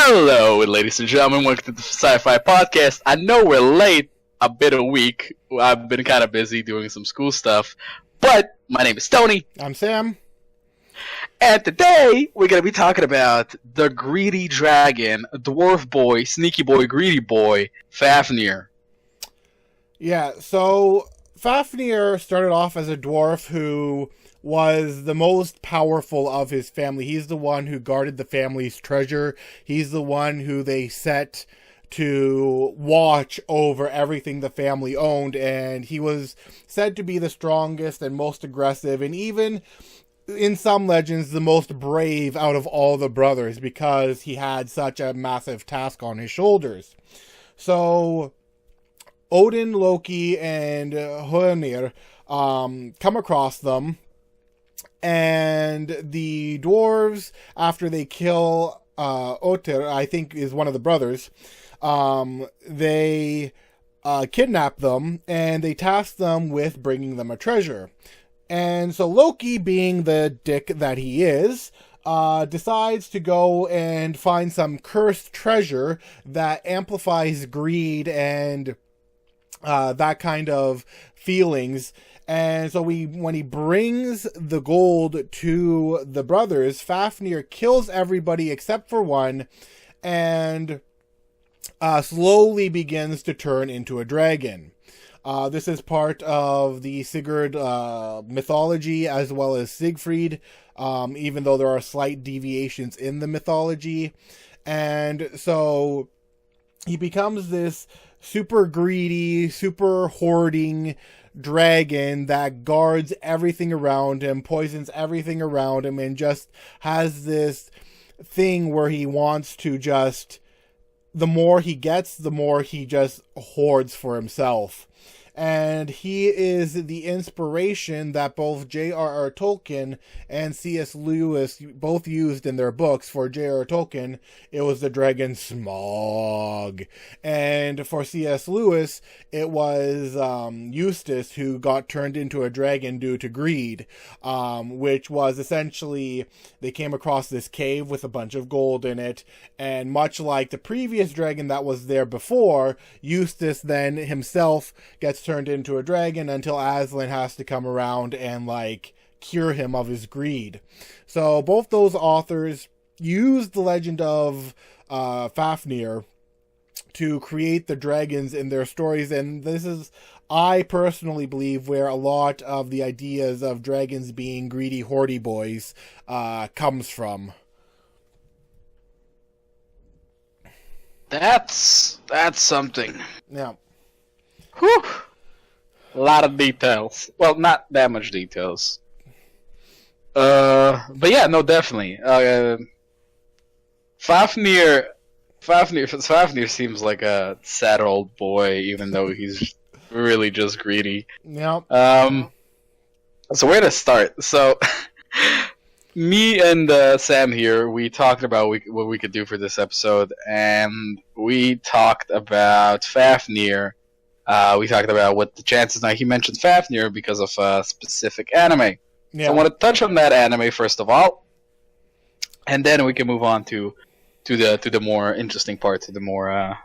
Hello, ladies and gentlemen. Welcome to the Psy-Fi podcast. I know we're late, a bit a week. I've been kind of busy doing some school stuff, but my name is Tony. I'm Sam. And today we're going to be talking about the greedy dragon, dwarf boy, sneaky boy, greedy boy, Fafnir. Yeah, so Fafnir started off as a dwarf who was the most powerful of his family. He's the one who guarded the family's treasure. He's the one who they set to watch over everything the family owned, and he was said to be the strongest and most aggressive, and even in some legends the most brave out of all the brothers, because he had such a massive task on his shoulders. So Odin, Loki, and Fafnir come across them, and the dwarves, after they kill Otter, I think is one of the brothers, they kidnap them, and they task them with bringing them a treasure. And so Loki, being the dick that he is, decides to go and find some cursed treasure that amplifies greed and that kind of feelings. And so when he brings the gold to the brothers, Fafnir kills everybody except for one, and slowly begins to turn into a dragon. This is part of the Sigurd mythology, as well as Siegfried, even though there are slight deviations in the mythology. And so he becomes this super greedy, super hoarding dragon that guards everything around him, poisons everything around him, and just has this thing where he wants to just, the more he gets, the more he just hoards for himself. And he is the inspiration that both J.R.R. Tolkien and C.S. Lewis both used in their books. For J.R.R. Tolkien, it was the dragon Smaug. And for C.S. Lewis, it was Eustace, who got turned into a dragon due to greed, which was essentially, they came across this cave with a bunch of gold in it, and much like the previous dragon that was there before, Eustace then himself gets turned into a dragon until Aslan has to come around and cure him of his greed. So both those authors used the legend of Fafnir to create the dragons in their stories, and this is, I personally believe, where a lot of the ideas of dragons being greedy hoardy boys comes from. That's something. Yeah. Whew. A lot of details. Well, not that much details. But yeah, no, definitely. Fafnir seems like a sad old boy, even though he's really just greedy. Yeah. So where to start? So, me and Sam here, we talked about what we could do for this episode, and we talked about Fafnir. We talked about what the chances are. He mentioned Fafnir because of a specific anime. Yeah. So I want to touch on that anime first of all, and then we can move on to the more interesting part, to the more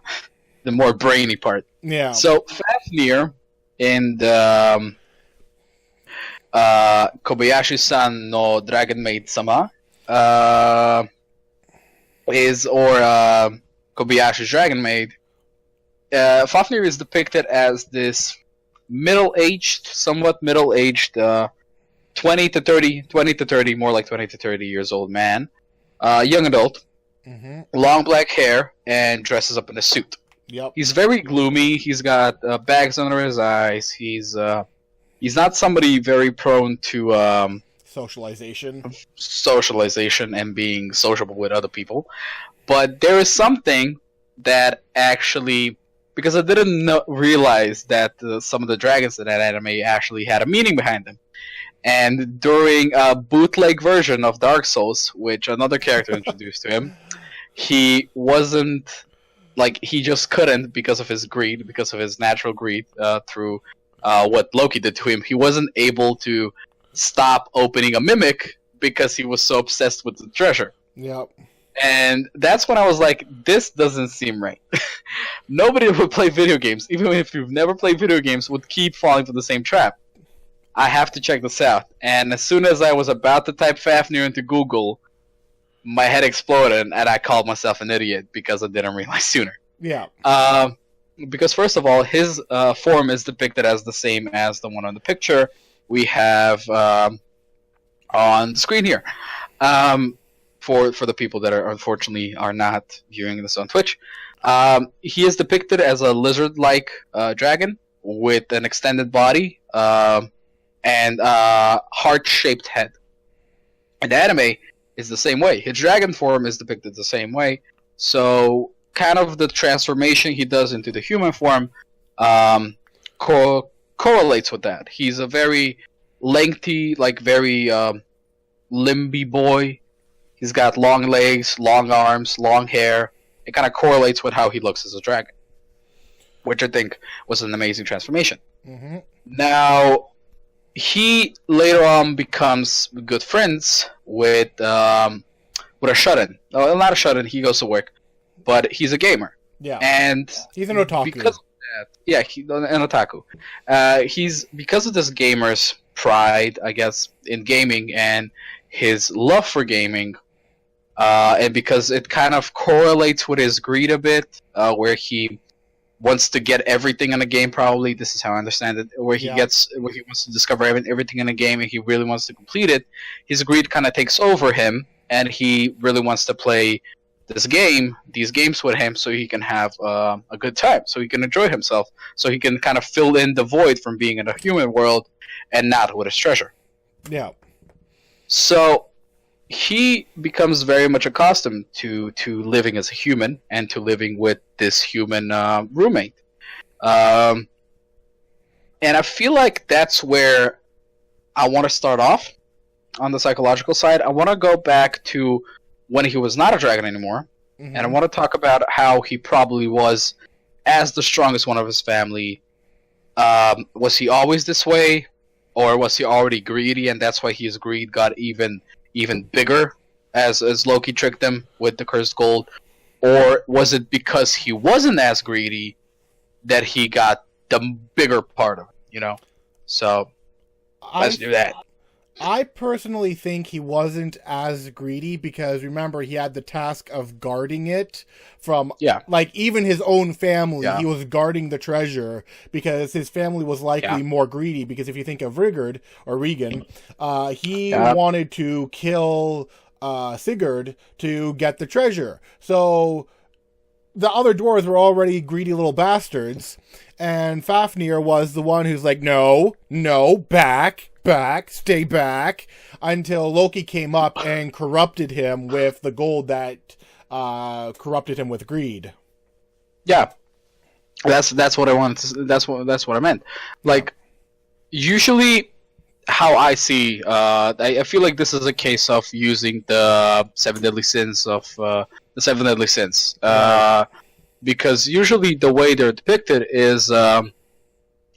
brainy part. Yeah. So Fafnir in the Kobayashi-san no Dragon Maid Sama Kobayashi's Dragon Maid. Fafnir is depicted as this somewhat middle-aged, 20 to 30, more like 20 to 30 years old man, young adult, long black hair, and dresses up in a suit. Yep. He's very gloomy. He's got bags under his eyes. He's not somebody very prone to socialization and being sociable with other people. But there is something that actually, because I didn't realize that some of the dragons in that anime actually had a meaning behind them. And during a bootleg version of Dark Souls, which another character introduced to him, he wasn't, he just couldn't, because of his greed, because of his natural greed, through what Loki did to him, he wasn't able to stop opening a mimic because he was so obsessed with the treasure. Yep. And that's when I was like, this doesn't seem right. Nobody who would play video games, even if you've never played video games, would keep falling for the same trap. I have to check this out. And as soon as I was about to type Fafnir into Google, my head exploded, and I called myself an idiot because I didn't realize sooner. Yeah. Because first of all, his form is depicted as the same as the one on the picture we have on the screen here. For the people that are unfortunately are not viewing this on Twitch, he is depicted as a lizard-like dragon with an extended body and a heart-shaped head. And the anime is the same way. His dragon form is depicted the same way. So kind of the transformation he does into the human form correlates with that. He's a very lengthy, like very limby boy. He's got long legs, long arms, long hair. It kind of correlates with how he looks as a dragon, which I think was an amazing transformation. Mm-hmm. Now, he later on becomes good friends with a shut-in. No, not a shut-in. He goes to work, but he's a gamer. Yeah, and he's an otaku. Because of that, yeah, an otaku. He's because of this gamer's pride, I guess, in gaming and his love for gaming. And because it kind of correlates with his greed a bit, where he wants to get everything in a game. Probably this is how I understand it. Where he wants to discover everything in a game, and he really wants to complete it. His greed kind of takes over him, and he really wants to play these games with him, so he can have a good time, so he can enjoy himself, so he can kind of fill in the void from being in a human world and not with his treasure. Yeah. So he becomes very much accustomed to living as a human and to living with this human roommate. And I feel like that's where I want to start off on the psychological side. I want to go back to when he was not a dragon anymore, and I want to talk about how he probably was as the strongest one of his family. Was he always this way, or was he already greedy, and that's why his greed got even bigger as Loki tricked him with the cursed gold? Or was it because he wasn't as greedy that he got the bigger part of it, So let's do that. I personally think he wasn't as greedy because, remember, he had the task of guarding it from, like, even his own family. Yeah. He was guarding the treasure because his family was likely more greedy, because if you think of Regan, he wanted to kill Sigurd to get the treasure. So the other dwarves were already greedy little bastards, and Fafnir was the one who's like, no, stay back, until Loki came up and corrupted him with the gold that corrupted him with greed. Yeah, that's what I wanted. That's what I meant. Like, usually, how I see, I feel like this is a case of using the seven deadly sins because usually the way they're depicted is they're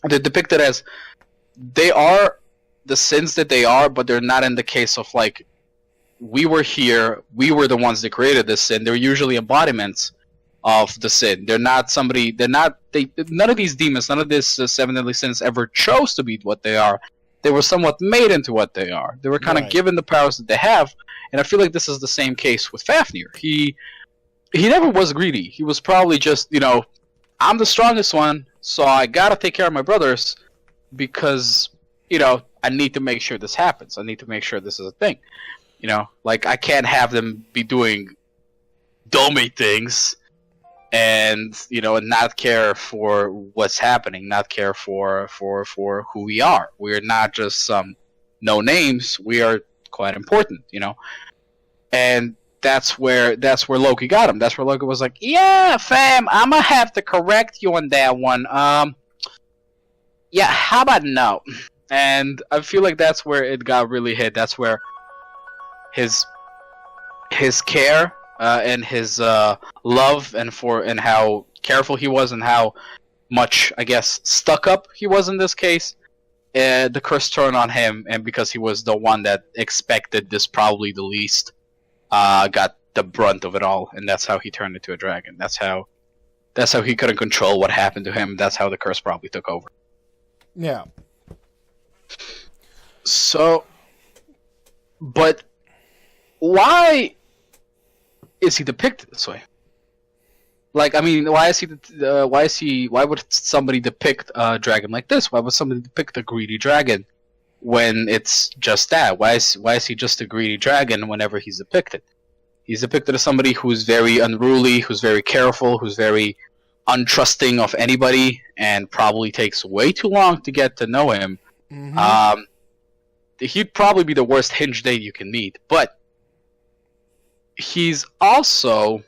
depicted as they are the sins that they are, but they're not in the case of like, we were here, we were the ones that created this sin. They're usually embodiments of the sin. None of these demons, none of these seven deadly sins ever chose to be what they are. They were somewhat made into what they are. They were kind of given the powers that they have, and I feel like this is the same case with Fafnir. He never was greedy. He was probably just, I'm the strongest one, so I gotta take care of my brothers because, I need to make sure this happens. I need to make sure this is a thing. Like, I can't have them be doing dummy things and, not care for what's happening, not care for who we are. We're not just some no names. We are quite important, And that's where Loki got him. That's where Loki was like, yeah, fam, I'm gonna have to correct you on that one. Yeah, how about no? And I feel like that's where it got really hit. That's where his care and his love and how careful he was and how much, I guess, stuck up he was in this case. The curse turned on him, and because he was the one that expected this probably the least, got the brunt of it all, and that's how he turned into a dragon. That's how he couldn't control what happened to him. That's how the curse probably took over. Yeah. So, but why is he depicted this way? Like, I mean, why would somebody depict a dragon like this? Why would somebody depict a greedy dragon when it's just that? Why is he just a greedy dragon whenever he's depicted? He's depicted as somebody who's very unruly, who's very careful, who's very untrusting of anybody, and probably takes way too long to get to know him. Mm-hmm. He'd probably be the worst hinge date you can meet, but he's also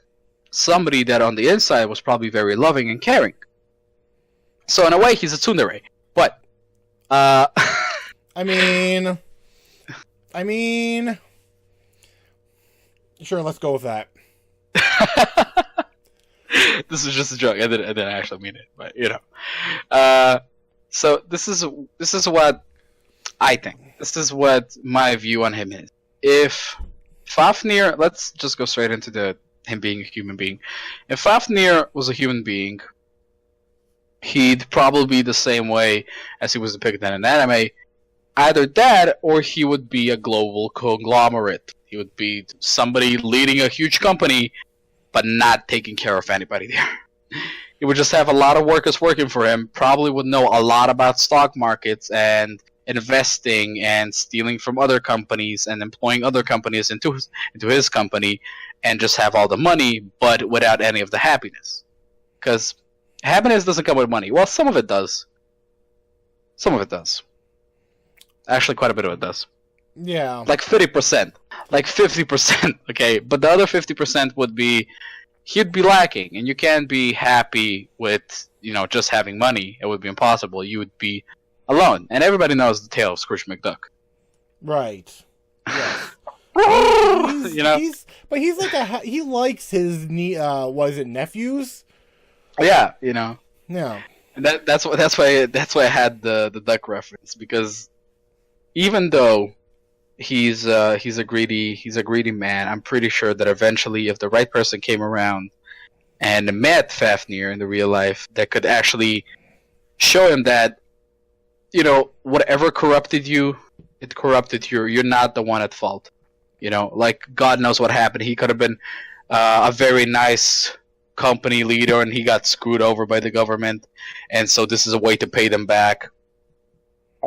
somebody that on the inside was probably very loving and caring. So in a way, he's a tsundere. But, I mean, sure, let's go with that. This is just a joke. I didn't actually mean it, but you know. So this is what I think. This is what my view on him is. If Fafnir, let's just go straight into him being a human being. If Fafnir was a human being, he'd probably be the same way as he was depicted in an anime. Either that, or he would be a global conglomerate. He would be somebody leading a huge company, but not taking care of anybody there. He would just have a lot of workers working for him, probably would know a lot about stock markets and investing and stealing from other companies and employing other companies into his company, and just have all the money, but without any of the happiness. Because happiness doesn't come with money. Well, some of it does. Some of it does. Actually, quite a bit of it does. Yeah. Like 30%. Like 50%, okay? But the other 50% would be, he'd be lacking, and you can't be happy with, just having money. It would be impossible. You would be alone. And everybody knows the tale of Scrooge McDuck. Right. Yes. But he's like he likes his nephews? Yeah, Yeah. And that's why I had the duck reference, because even though he's a greedy man, I'm pretty sure that eventually, if the right person came around and met Fafnir in the real life, that could actually show him that, whatever corrupted you, it corrupted you. You're not the one at fault. Like, God knows what happened. He could have been a very nice company leader, and he got screwed over by the government, and so this is a way to pay them back.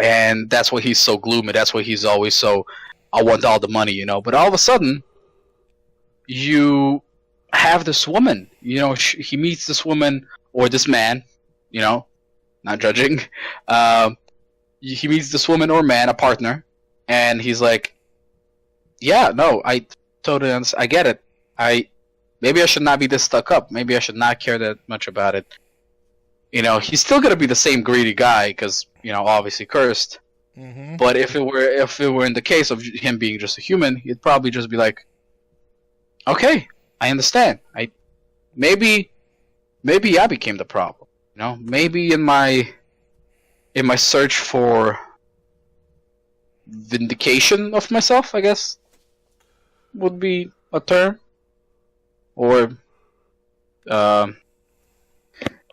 And that's why he's so gloomy. That's why he's always so, I want all the money, But all of a sudden, you have this woman. He meets this woman, or this man, not judging. He meets this woman or man, a partner, and he's like, yeah, no, I totally understand. I get it. Maybe I should not be this stuck up. Maybe I should not care that much about it. He's still gonna be the same greedy guy because, obviously cursed. Mm-hmm. But if it were in the case of him being just a human, he'd probably just be like, okay, I understand. Maybe I became the problem. Maybe in my search for vindication of myself, I guess, would be a term. Or, I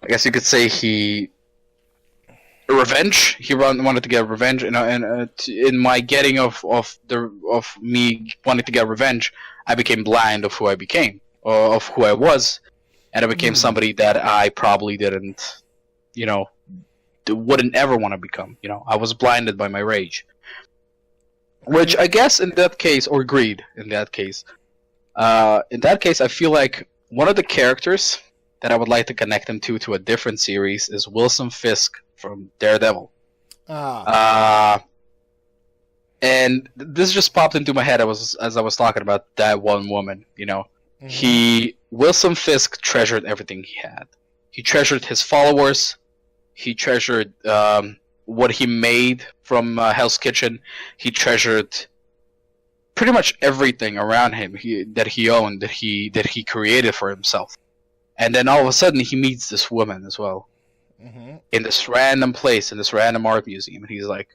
guess you could say revenge. He wanted to get revenge, and in my getting of me wanting to get revenge, I became blind of who I became, or of who I was, and I became somebody that I probably didn't, wouldn't ever want to become. I was blinded by my rage, which I guess in that case, or greed in that case. I feel like one of the characters that I would like to connect him to a different series is Wilson Fisk from Daredevil. And this just popped into my head as I was talking about that one woman. Mm-hmm. Wilson Fisk treasured everything he had. He treasured his followers. He treasured what he made from Hell's Kitchen. He treasured pretty much everything around him that he owned, that he created for himself. And then all of a sudden he meets this woman as well. Mm-hmm. In this random place, in this random art museum, and he's like,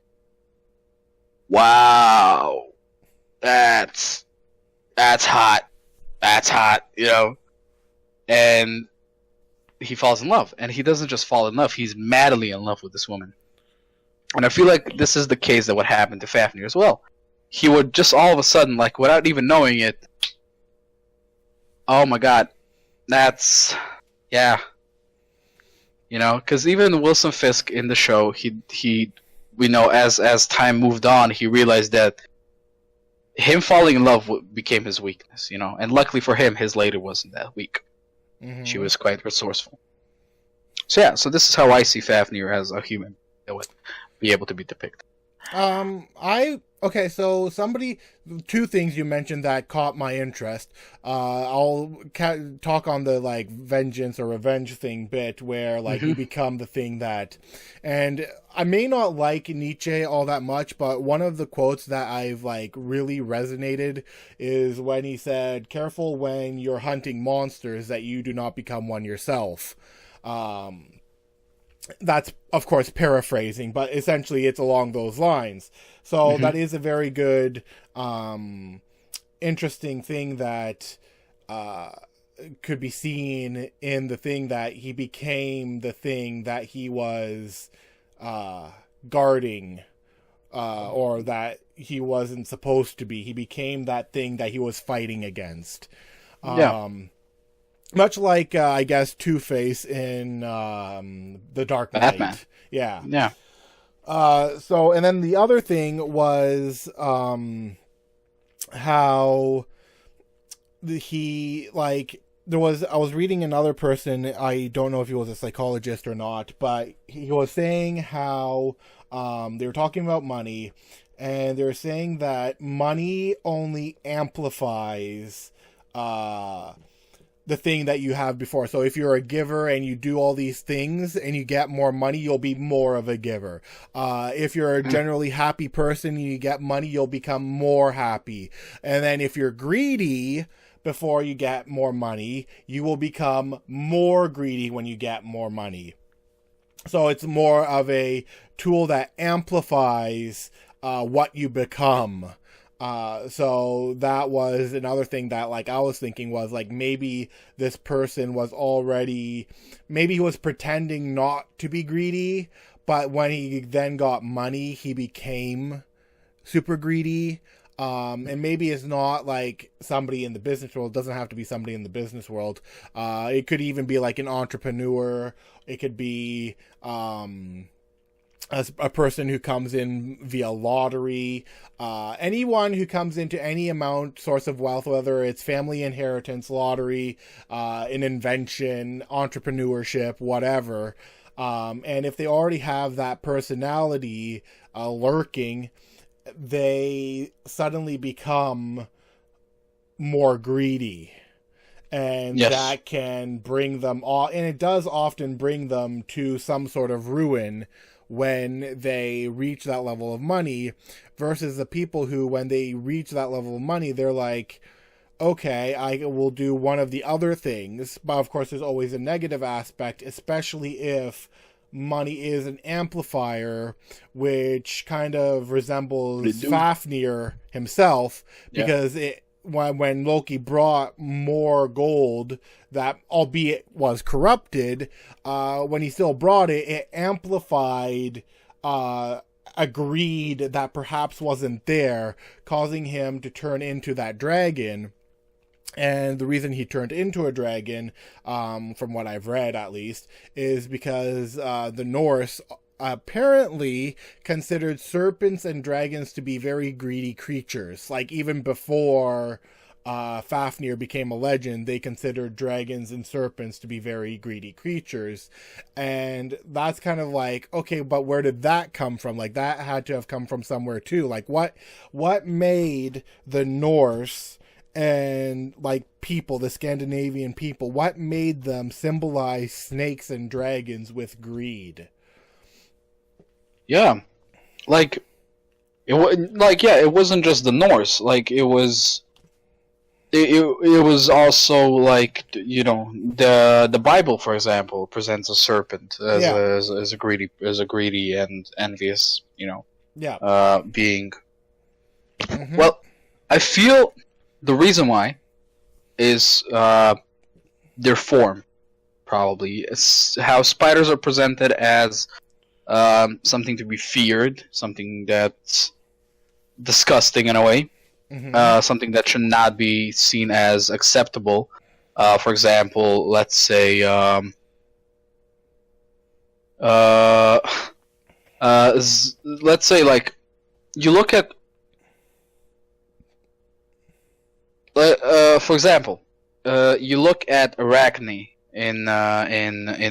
wow, that's hot. that's hot, and he falls in love, and he doesn't just fall in love; he's madly in love with this woman. And I feel like this is the case that would happen to Fafnir as well. He would just all of a sudden, like without even knowing it, oh my god, that's yeah, because even Wilson Fisk in the show, he we know as time moved on, he realized that him falling in love became his weakness, and luckily for him, his lady wasn't that weak. Mm-hmm. She was quite resourceful. So yeah, so this is how I see Fafnir as a human that would be able to be depicted. So two things you mentioned that caught my interest. I'll talk on the like vengeance or revenge thing bit where like you become the thing that, and I may not like Nietzsche all that much, but one of the quotes that I've like really resonated is when he said, "Careful when you're hunting monsters that you do not become one yourself." That's, of course, paraphrasing, but essentially it's along those lines. So that is a very good, interesting thing that could be seen in the thing that he became the thing that he was guarding, or that he wasn't supposed to be. He became that thing that he was fighting against. Much like, I guess, Two-Face in The Dark Knight. Batman. Yeah. Yeah. And then the other thing was how he, like, I was reading another person, I don't know if he was a psychologist or not, but he was saying how they were talking about money, and they were saying that money only amplifies the thing that you have before. So if you're a giver and you do all these things and you get more money, you'll be more of a giver. If you're a generally happy person and you get money, you'll become more happy. And then if you're greedy before you get more money, you will become more greedy when you get more money. So it's more of a tool that amplifies what you become. So that was another thing that, like, I was thinking was, like, maybe this person was maybe he was pretending not to be greedy, but when he then got money, he became super greedy. And maybe it's not, like, somebody in the business world. It doesn't have to be somebody in the business world. It could even be, like, an entrepreneur. It could be, a person who comes in via lottery, anyone who comes into any source of wealth, whether it's family inheritance, lottery, an invention, entrepreneurship, whatever. And if they already have that personality lurking, they suddenly become more greedy. And that can bring them and it does often bring them to some sort of ruin when they reach that level of money, versus the people who, when they reach that level of money, they're like, okay, I will do one of the other things. But of course, there's always a negative aspect, especially if money is an amplifier, which kind of resembles Fafnir himself, because when Loki brought more gold that, albeit was corrupted, when he still brought it, it amplified a greed that perhaps wasn't there, causing him to turn into that dragon. And the reason he turned into a dragon, from what I've read at least, is because the Norse apparently considered serpents and dragons to be very greedy creatures. Like, even before Fafnir became a legend, they considered dragons and serpents to be very greedy creatures. And that's kind of like, okay, but where did that come from? Like, that had to have come from somewhere too. Like, what made the Norse and, like, people, the Scandinavian people, what made them symbolize snakes and dragons with greed? Yeah, it wasn't just the Norse. Like, it was also, like, the Bible, for example, presents a serpent as a greedy and envious, being. Mm-hmm. Well, I feel the reason why is their form, probably. It's how spiders are presented as something to be feared, something that's disgusting in a way, something that should not be seen as acceptable. For example, let's say let's say like you look at for example, you look at Arachne in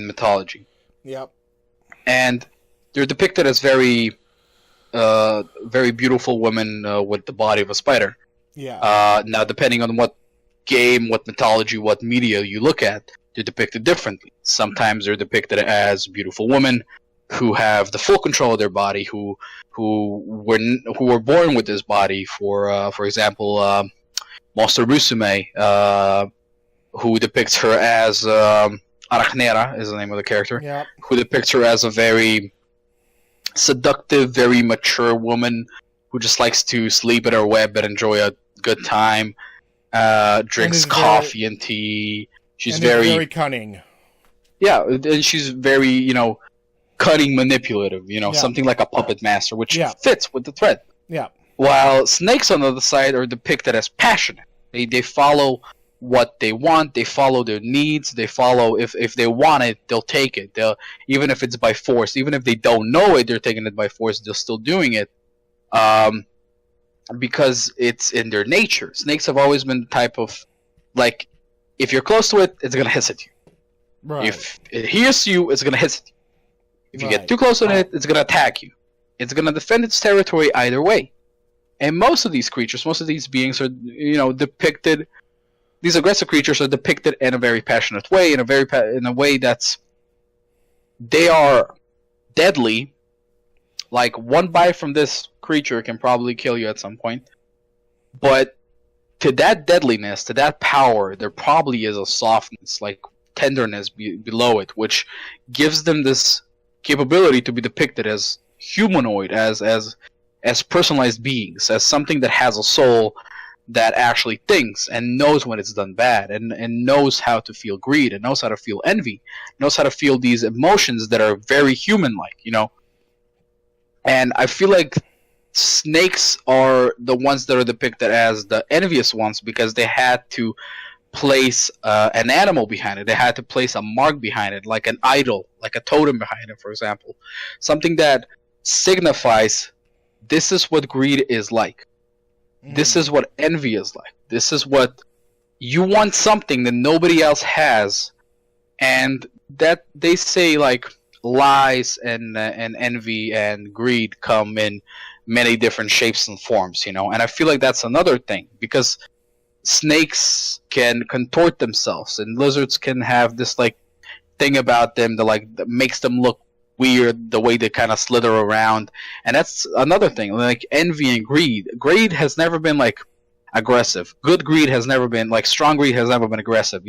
mythology. Yep. And they're depicted as very very beautiful women with the body of a spider. Yeah. Now, depending on what game, what mythology, what media you look at, they're depicted differently. Sometimes they're depicted as beautiful women who have the full control of their body, who were born with this body. For example, Monster Musume, who depicts her as Arachnera is the name of the character. Yep. Who depicts her as a very seductive, very mature woman who just likes to sleep in her web and enjoy a good time. Drinks coffee and tea. She's very cunning. Yeah, and she's very, cunning, manipulative. Something like a puppet master, which fits with the thread. Yeah. While snakes, on the other side, are depicted as passionate. They follow what they want. They follow their needs. They follow if they want it, they'll take it. They'll, even if it's by force, even if they don't know it, they're taking it by force. They're still doing it, because it's in their nature. Snakes have always been the type of, like, if you're close to it, it's gonna hiss at you. Right. If it hears you, it's gonna hiss at you. If you get too close to it, it's gonna attack you. It's gonna defend its territory either way. And most of these creatures, most of these beings are, depicted. These aggressive creatures are depicted in a very passionate way, in a way that's, they are deadly. Like, one bite from this creature can probably kill you at some point. But to that deadliness, to that power, there probably is a softness, like tenderness below it, which gives them this capability to be depicted as humanoid, as personalized beings, as something that has a soul, that actually thinks and knows when it's done bad, and knows how to feel greed, and knows how to feel envy, knows how to feel these emotions that are very human-like, And I feel like snakes are the ones that are depicted as the envious ones because they had to place an animal behind it. They had to place a mark behind it, like an idol, like a totem behind it, for example. Something that signifies this is what greed is like. This is what envy is like. This is what you want, something that nobody else has, and that they say like lies and envy and greed come in many different shapes and forms, And I feel like that's another thing, because snakes can contort themselves, and lizards can have this like thing about them that makes them look weird, the way they kind of slither around. And that's another thing, like envy and greed. Greed has never been like aggressive. Good greed has never been like, strong greed has never been aggressive.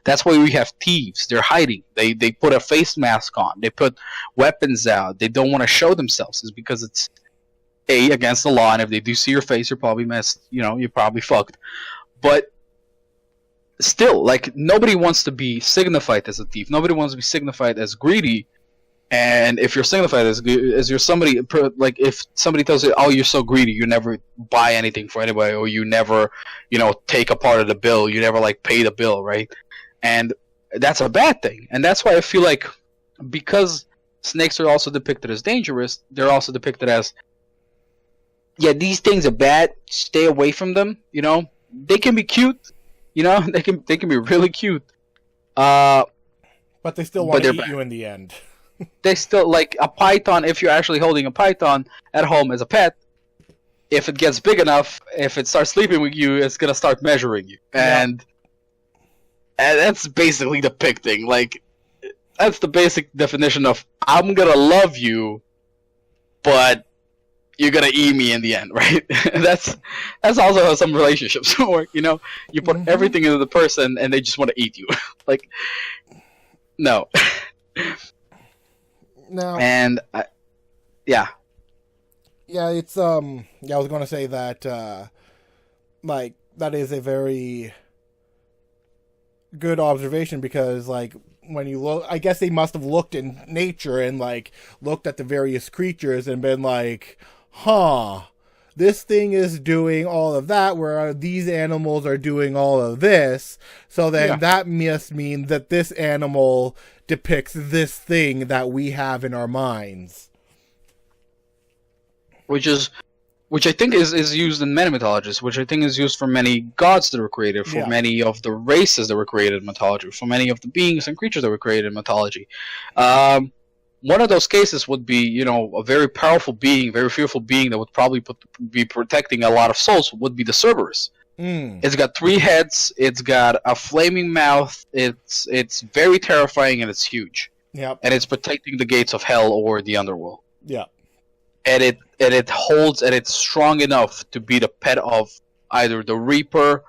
That's why we have thieves. They're hiding. They put a face mask on. They put weapons out. They don't want to show themselves. It's because it's against the law, and if they do see your face, you're probably messed. You're probably fucked. But still, like, nobody wants to be signified as a thief. Nobody wants to be signified as greedy. And if you're signified as you're somebody, like, if somebody tells you, oh, you're so greedy, you never buy anything for anybody, or you never, take a part of the bill, you never, like, pay the bill, right? And that's a bad thing. And that's why I feel like, because snakes are also depicted as dangerous, they're also depicted as, yeah, these things are bad, stay away from them, They can be cute, they can be really cute. But they still want to eat you in the end. They still, like, a python, if you're actually holding a python at home as a pet, if it gets big enough, if it starts sleeping with you, it's gonna start measuring you. And that's basically depicting, like, that's the basic definition of, I'm gonna love you, but you're gonna eat me in the end, right? That's also how some relationships work, You put everything into the person, and they just want to eat you. Like, no. No. And yeah, it's I was going to say that like, that is a very good observation, because like when you look, I guess they must have looked in nature and like looked at the various creatures and been like, huh, this thing is doing all of that, where these animals are doing all of this. So then that must mean that this animal depicts this thing that we have in our minds. Which I think is used in many mythologies, which I think is used for many gods that were created, for many of the races that were created in mythology, for many of the beings and creatures that were created in mythology. One of those cases would be, a very powerful being, very fearful being that would probably be protecting a lot of souls, would be the Cerberus. It's got 3 heads, it's got a flaming mouth, it's very terrifying, and it's huge. Yep. And it's protecting the gates of hell or the underworld. Yeah. And it holds, and it's strong enough to be the pet of either the Reaper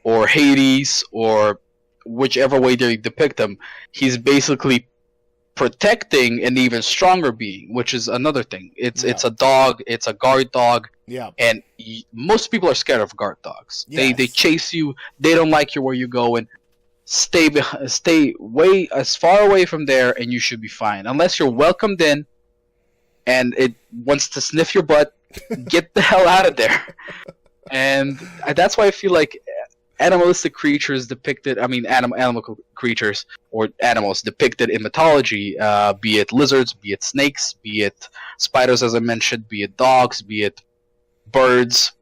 or Hades, or whichever way they depict him. He's basically protecting an even stronger being, which is another thing. It's a dog, it's a guard dog. Yeah. And most people are scared of guard dogs. Yes. They chase you, they don't like you where you go, and stay way as far away from there, and you should be fine. Unless you're welcomed in and it wants to sniff your butt, get the hell out of there. And that's why I feel like animalistic creatures depicted, animal creatures or animals depicted in mythology, be it lizards, be it snakes, be it spiders, as I mentioned, be it dogs, be it birds.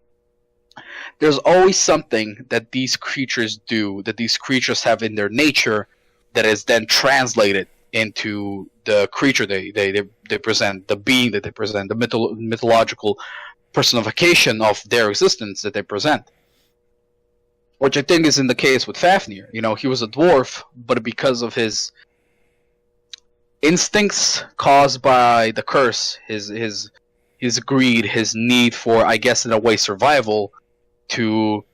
There's always something that these creatures do, that these creatures have in their nature, that is then translated into the creature they present, the being that they present, the mythological personification of their existence that they present. Which I think is in the case with Fafnir. He was a dwarf, but because of his instincts caused by the curse, his greed, his need for, I guess in a way, survival, to,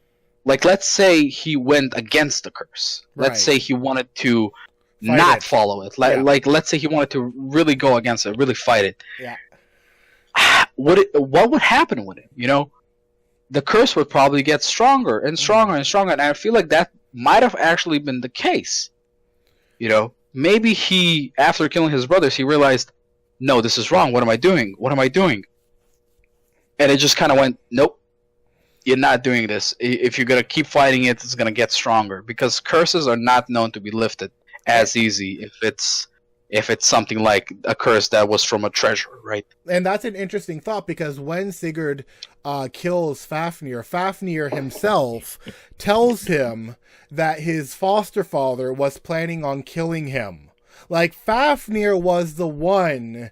like, let's say he went against the curse. Right. Let's say he wanted to Fight not it. follow it. Like, let's say he wanted to really go against it, really fight it. Yeah. What would happen with him, The curse would probably get stronger and stronger and stronger, and I feel like that might have actually been the case. Maybe he, after killing his brothers, he realized, no, this is wrong. What am I doing? What am I doing? And it just kind of went, nope, you're not doing this. If you're going to keep fighting it, it's going to get stronger, because curses are not known to be lifted as easy if it's something like a curse that was from a treasure, right? And that's an interesting thought, because when Sigurd kills Fafnir, Fafnir himself tells him that his foster father was planning on killing him. Like, Fafnir was the one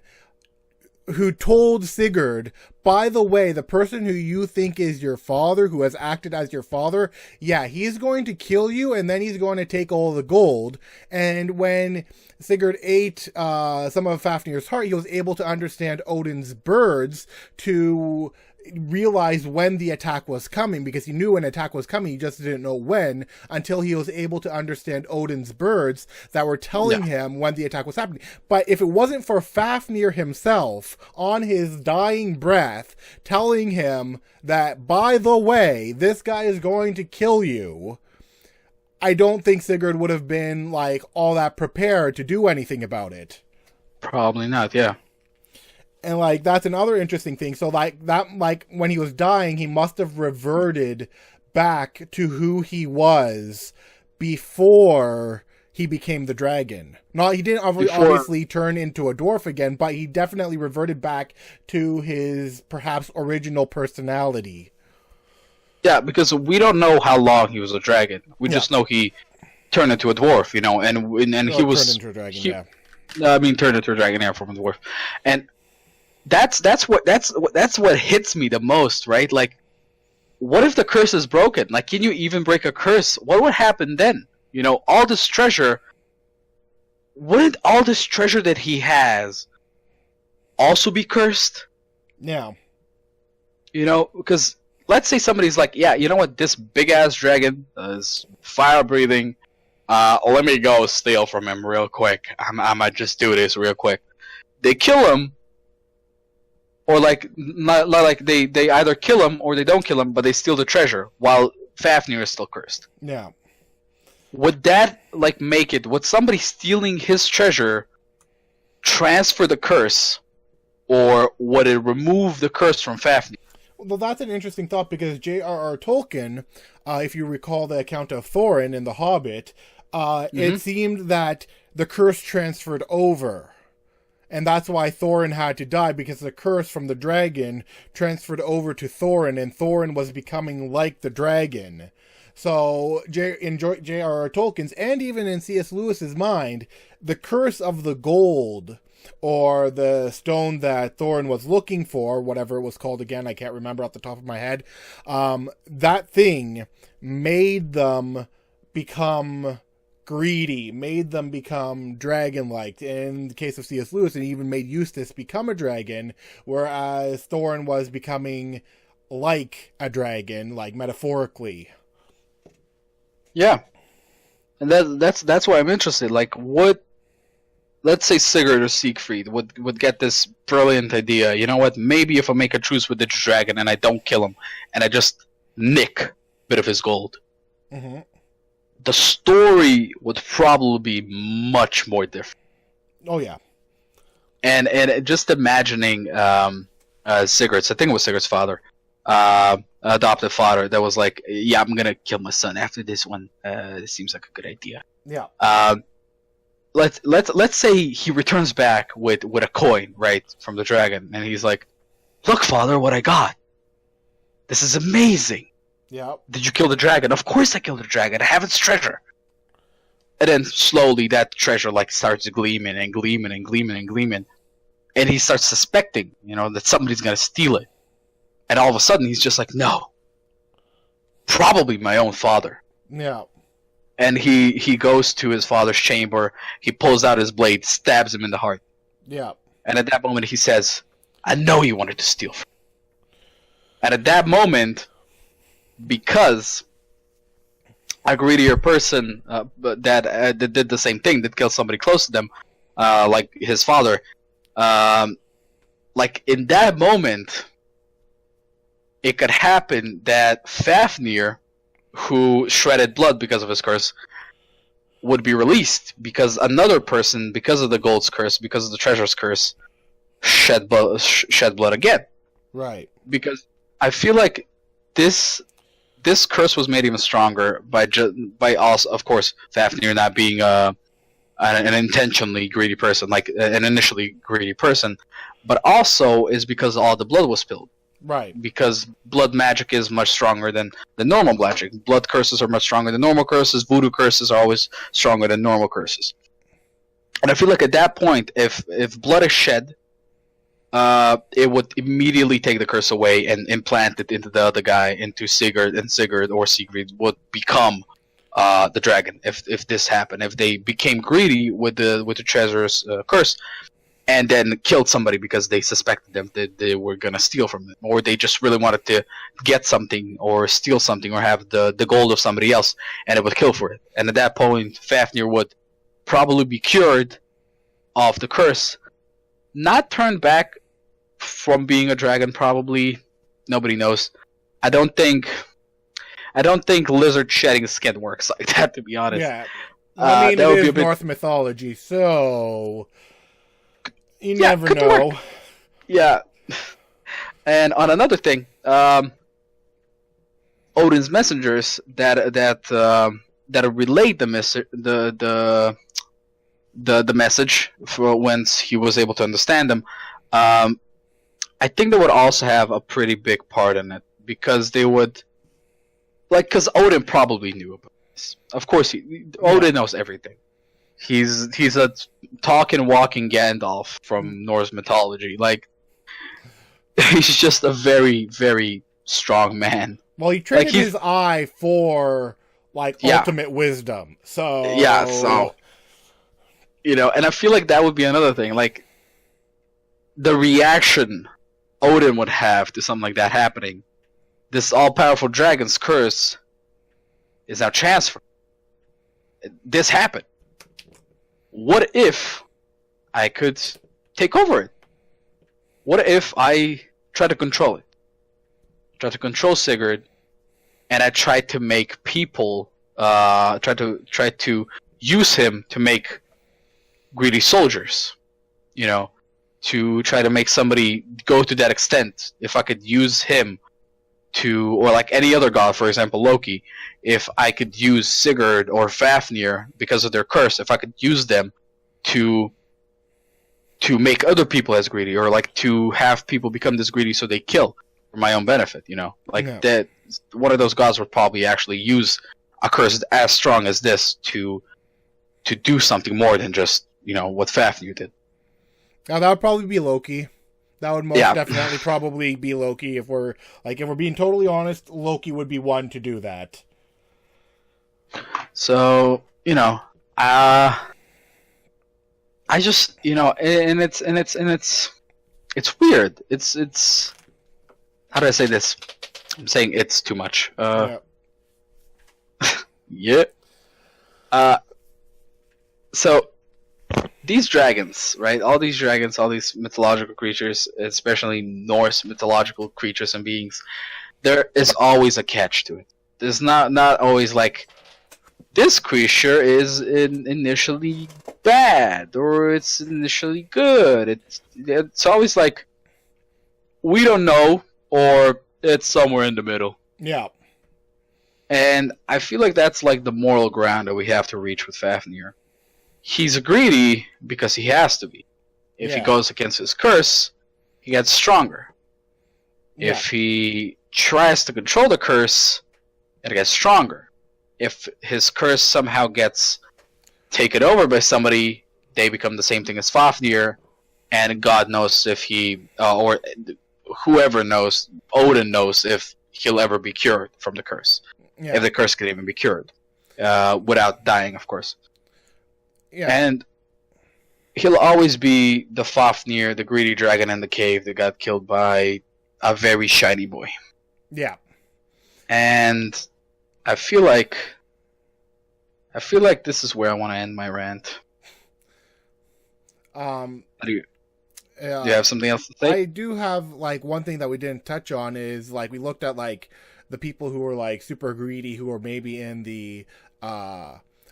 who told Sigurd, by the way, the person who you think is your father, who has acted as your father, yeah, he's going to kill you, and then he's going to take all the gold. And when Sigurd ate some of Fafnir's heart, he was able to understand Odin's birds to realize when the attack was coming, because he knew an attack was coming, he just didn't know when, until he was able to understand Odin's birds that were telling him when the attack was happening. But if it wasn't for Fafnir himself, on his dying breath, telling him that, by the way, this guy is going to kill you, I don't think Sigurd would have been, like, all that prepared to do anything about it. Probably not, yeah. And, like, that's another interesting thing. So, like, when he was dying, he must have reverted back to who he was before he became the dragon. He didn't obviously turn into a dwarf again, but he definitely reverted back to his, perhaps, original personality. Yeah, because we don't know how long he was a dragon. We just know he turned into a dwarf, and he was... Turned into a dragon, turned into a dragon, yeah, from a dwarf. And that's what hits me the most, right? Like, what if the curse is broken? Like, can you even break a curse? What would happen then? All this treasure, wouldn't all this treasure that he has also be cursed? Yeah. Because let's say somebody's like, yeah, you know what, this big ass dragon is fire breathing, let me go steal from him real quick. I might just do this real quick. They kill him, or like they either kill him or they don't kill him, but they steal the treasure while Fafnir is still cursed. Yeah. would that like make it? Would somebody stealing his treasure transfer the curse, or would it remove the curse from Fafnir? Well, that's an interesting thought because J.R.R. Tolkien, if you recall the account of Thorin in The Hobbit, it seemed that the curse transferred over. And that's why Thorin had to die, because the curse from the dragon transferred over to Thorin, and Thorin was becoming like the dragon. So, in J.R.R. Tolkien's, and even in C.S. Lewis's mind, the curse of the gold, or the stone that Thorin was looking for, whatever it was called again, I can't remember off the top of my head, that thing made them become greedy, made them become dragon-like. In the case of C.S. Lewis, it even made Eustace become a dragon, whereas Thorin was becoming like a dragon, like metaphorically. Yeah, and that's why I'm interested. Like, what? Let's say Sigurd or Siegfried would get this brilliant idea. You know what? Maybe if I make a truce with the dragon and I don't kill him, and I just nick a bit of his gold, the story would probably be much more different. Oh yeah, and just imagining Sigurd's, I think it was Sigurd's father, adoptive father, that was like, yeah, I'm gonna kill my son after this one. It seems like a good idea. Yeah. Let's say he returns back with a coin, right, from the dragon, and he's like, "Look, father, what I got. This is amazing. Yeah. Did you kill the dragon?" "Of course I killed the dragon. I have its treasure." And then slowly that treasure like starts gleaming and gleaming and gleaming and gleaming, and he starts suspecting, that somebody's gonna steal it. And all of a sudden he's just like, "No, probably my own father." Yeah. And he goes to his father's chamber, he pulls out his blade, stabs him in the heart. Yeah. And at that moment he says, "I know you wanted to steal from me." And at that moment, because a greedier person that did the same thing, that killed somebody close to them, like his father, like in that moment, it could happen that Fafnir, who shredded blood because of his curse, would be released because another person, because of the gold's curse, because of the treasure's curse, shed blood again. Right. Because I feel like this curse was made even stronger by also, of course, Fafnir not being an intentionally greedy person, like an initially greedy person, but also is because all the blood was spilled. Right. Because blood magic is much stronger than the normal magic. Blood curses are much stronger than normal curses. Voodoo curses are always stronger than normal curses. And I feel like at that point, if blood is shed, it would immediately take the curse away and implant it into the other guy, into Sigurd, and Sigurd or Siegfried would become the dragon. If this happened, if they became greedy with the treasure's curse, and then killed somebody because they suspected them that they were gonna steal from them, or they just really wanted to get something or steal something or have the gold of somebody else, and it would kill for it. And at that point, Fafnir would probably be cured of the curse, not turned back from being a dragon. Probably, nobody knows. I don't think lizard shedding skin works like that, to be honest. Yeah, I mean, it is Norse mythology, so. You never know. Work. Yeah. And on another thing, Odin's messengers that relayed the message for once he was able to understand them, I think they would also have a pretty big part in it, because they would, because Odin probably knew about this. Of course, Odin knows everything. He's a talking, walking Gandalf from Norse mythology. Like, he's just a very, very strong man. Well, he traded his eye for ultimate wisdom. So and I feel like that would be another thing. Like, the reaction Odin would have to something like that happening. This all-powerful dragon's curse is now transferred. This happened. What if I could take over it? What if I try to control it? Try to control Sigurd, and I try to make people try to use him to make greedy soldiers. You know, to try to make somebody go to that extent. If I could use him to, or like any other god, for example, Loki, if I could use Sigurd or Fafnir because of their curse, if I could use them to make other people as greedy, or like to have people become this greedy so they kill for my own benefit, you know, like that. One of those gods would probably actually use a curse as strong as this to do something more than just, you know, what Fafnir did. Now that would probably be Loki. That would most definitely probably be Loki. If we're being totally honest, Loki would be one to do that. So, you know, I just, you know, and it's weird. It's how do I say this? I'm saying it's too much. Yeah. So these dragons, right? All these dragons, all these mythological creatures, especially Norse mythological creatures and beings, there is always a catch to it. There's not always like, this creature is initially bad or it's initially good. It's always like, we don't know, or it's somewhere in the middle. Yeah. And I feel like that's like the moral ground that we have to reach with Fafnir. He's greedy because he has to be. If he goes against his curse, he gets stronger. Yeah. If he tries to control the curse, it gets stronger. If his curse somehow gets taken over by somebody, they become the same thing as Fafnir, and God knows if he, or whoever knows, Odin knows if he'll ever be cured from the curse. Yeah. If the curse can even be cured. Without dying, of course. Yeah. And he'll always be the Fafnir, the greedy dragon in the cave that got killed by a very shiny boy. Yeah. And I feel like this is where I want to end my rant. Do you have something else to say? I do have, like, one thing that we didn't touch on is, like, we looked at, like, the people who were, like, super greedy, who are maybe in the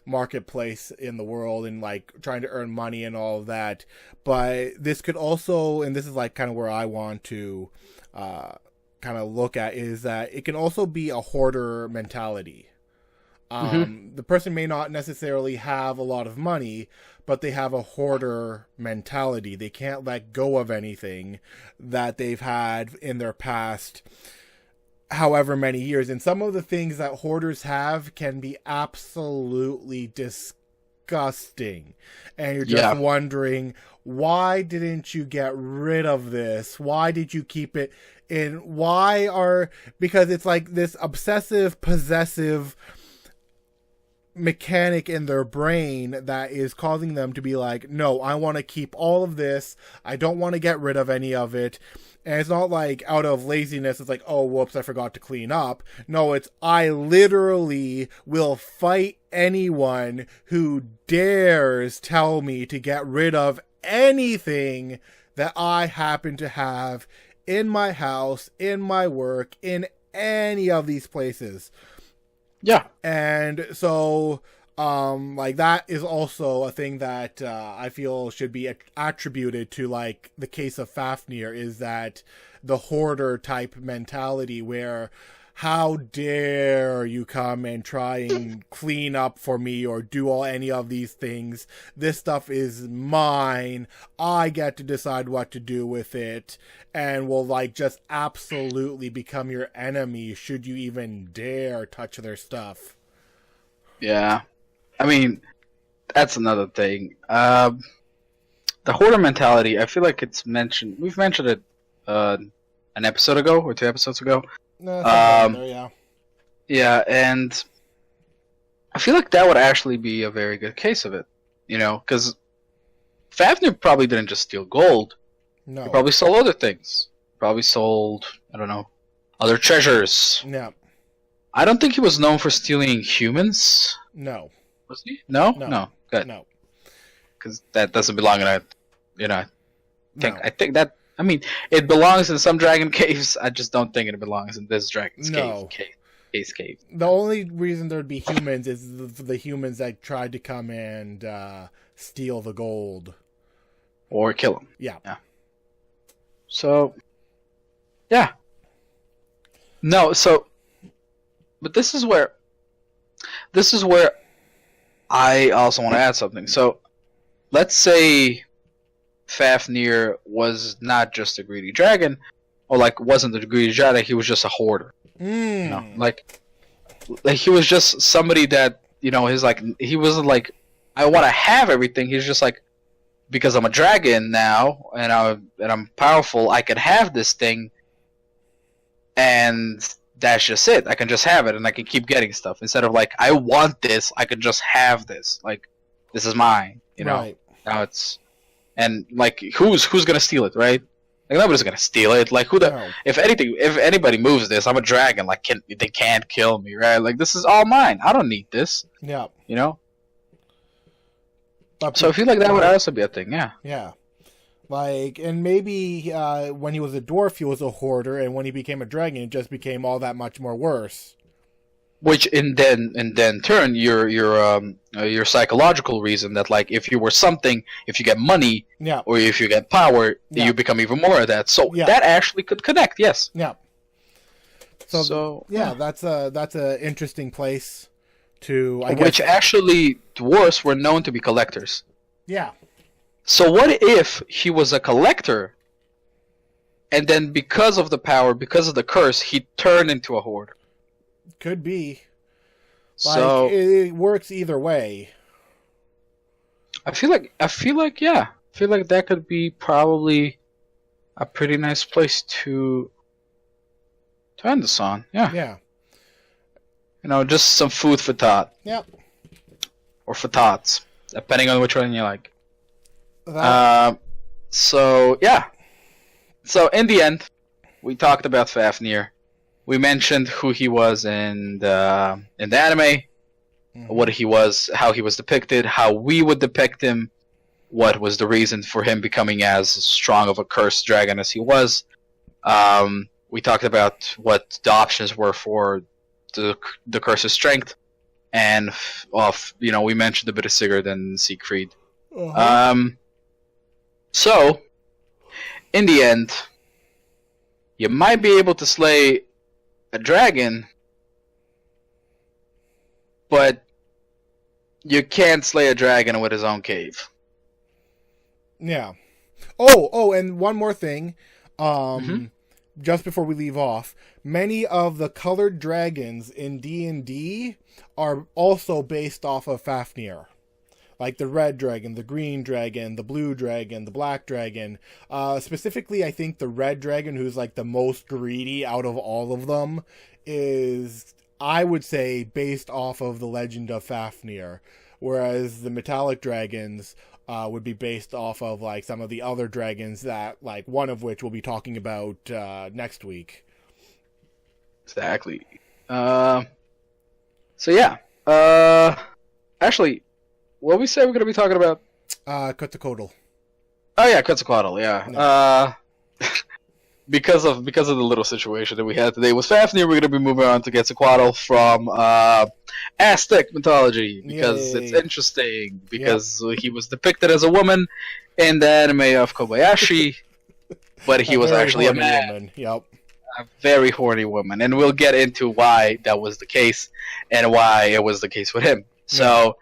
marketplace in the world and, like, trying to earn money and all of that. But this could also, and this is, like, kind of where I want to kind of look at, is that it can also be a hoarder mentality. The person may not necessarily have a lot of money, but they have a hoarder mentality. They can't let go of anything that they've had in their past however many years. And some of the things that hoarders have can be absolutely disgusting. And you're just wondering, why didn't you get rid of this? Why did you keep it in? Because it's like this obsessive, possessive mechanic in their brain that is causing them to be like, no, I want to keep all of this. I don't want to get rid of any of it. And it's not like out of laziness, it's like, oh, whoops, I forgot to clean up. No, it's, I literally will fight anyone who dares tell me to get rid of anything that I happen to have in my house, in my work, in any of these places. Yeah. And so, like, that is also a thing that I feel should be attributed to, like, the case of Fafnir, is that the hoarder type mentality where, how dare you come and try and clean up for me or do any of these things? This stuff is mine. I get to decide what to do with it, and will, like, just absolutely become your enemy should you even dare touch their stuff. Yeah. I mean, that's another thing. The hoarder mentality, I feel like it's mentioned. We've mentioned it an episode ago or 2 episodes ago. Yeah, and I feel like that would actually be a very good case of it, you know, because Fafnir probably didn't just steal gold. No. He probably sold other things. Probably sold, I don't know, other treasures. Yeah. I don't think he was known for stealing humans. No. Was he? No? No. Good. No. Because that doesn't belong in a, you know, I think that, I mean, it belongs in some dragon caves. I just don't think it belongs in this dragon's cave. Case cave. The only reason there'd be humans is the humans that tried to come and steal the gold. Or kill him. Yeah. So, yeah. No, so, but this is where I also want to add something. So, let's say Fafnir was not just a greedy dragon, or like wasn't a greedy dragon, he was just a hoarder. You know, like he was just somebody that, you know, he wasn't like, I want to have everything. He's just like, because I'm a dragon now and I'm powerful, I can have this thing, and that's just it. I can just have it and I can keep getting stuff instead of like, I want this, I can just have this. Like, this is mine, you know. Right. Now it's, and like, who's gonna steal it, right? Like, nobody's gonna steal it. Like, if anybody moves this, I'm a dragon. Like, they can't kill me, right? Like, this is all mine. I don't need this. Yeah. You know. So I feel like that would also be a thing. Yeah. Yeah. Like, and maybe when he was a dwarf, he was a hoarder, and when he became a dragon, it just became all that much more worse. Which in turn your psychological reason that, like, if you were something, if you get money, yeah, or if you get power, yeah, you become even more of that. So yeah, that actually could connect. Yes. Yeah. So yeah, that's a interesting place to. I guess. Which actually dwarves were known to be collectors. Yeah. So what if he was a collector, and then because of the power, because of the curse, he turned into a hoarder? Could be. So like, it works either way. I feel like yeah. I feel like that could be probably a pretty nice place to end this on. Yeah. Yeah. You know, just some food for thought. Yep. Or for thoughts, depending on which one you like. So yeah. So in the end, we talked about Fafnir. We mentioned who he was in the anime, what he was, how he was depicted, how we would depict him, what was the reason for him becoming as strong of a cursed dragon as he was. We talked about what the options were for the curse's strength, and we mentioned a bit of Sigurd and Siegfried. So in the end, you might be able to slay a dragon, but you can't slay a dragon with his own cave. Yeah. Oh, and one more thing. Just before we leave off, many of the colored dragons in D&D are also based off of Fafnir. Like the red dragon, the green dragon, the blue dragon, the black dragon. Specifically, I think the red dragon, who's like the most greedy out of all of them, is, I would say, based off of the legend of Fafnir. Whereas the metallic dragons would be based off of like some of the other dragons that, like, one of which we'll be talking about next week. Exactly. So yeah. Actually, what we say we're going to be talking about? Quetzalcoatl. Oh yeah, Quetzalcoatl. Yeah. No. Because of the little situation that we had today with Fafnir, we're going to be moving on to Quetzalcoatl from Aztec mythology because it's interesting. Because he was depicted as a woman in the anime of Kobayashi, but he was actually a man. Woman. Yep. A very horny woman, and we'll get into why that was the case and why it was the case with him. So.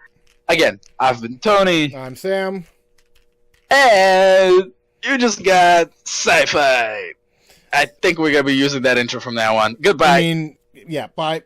Again, I've been Tony. I'm Sam. And you just got Psy-Fi. I think we're going to be using that intro from now on. Goodbye. Yeah, bye.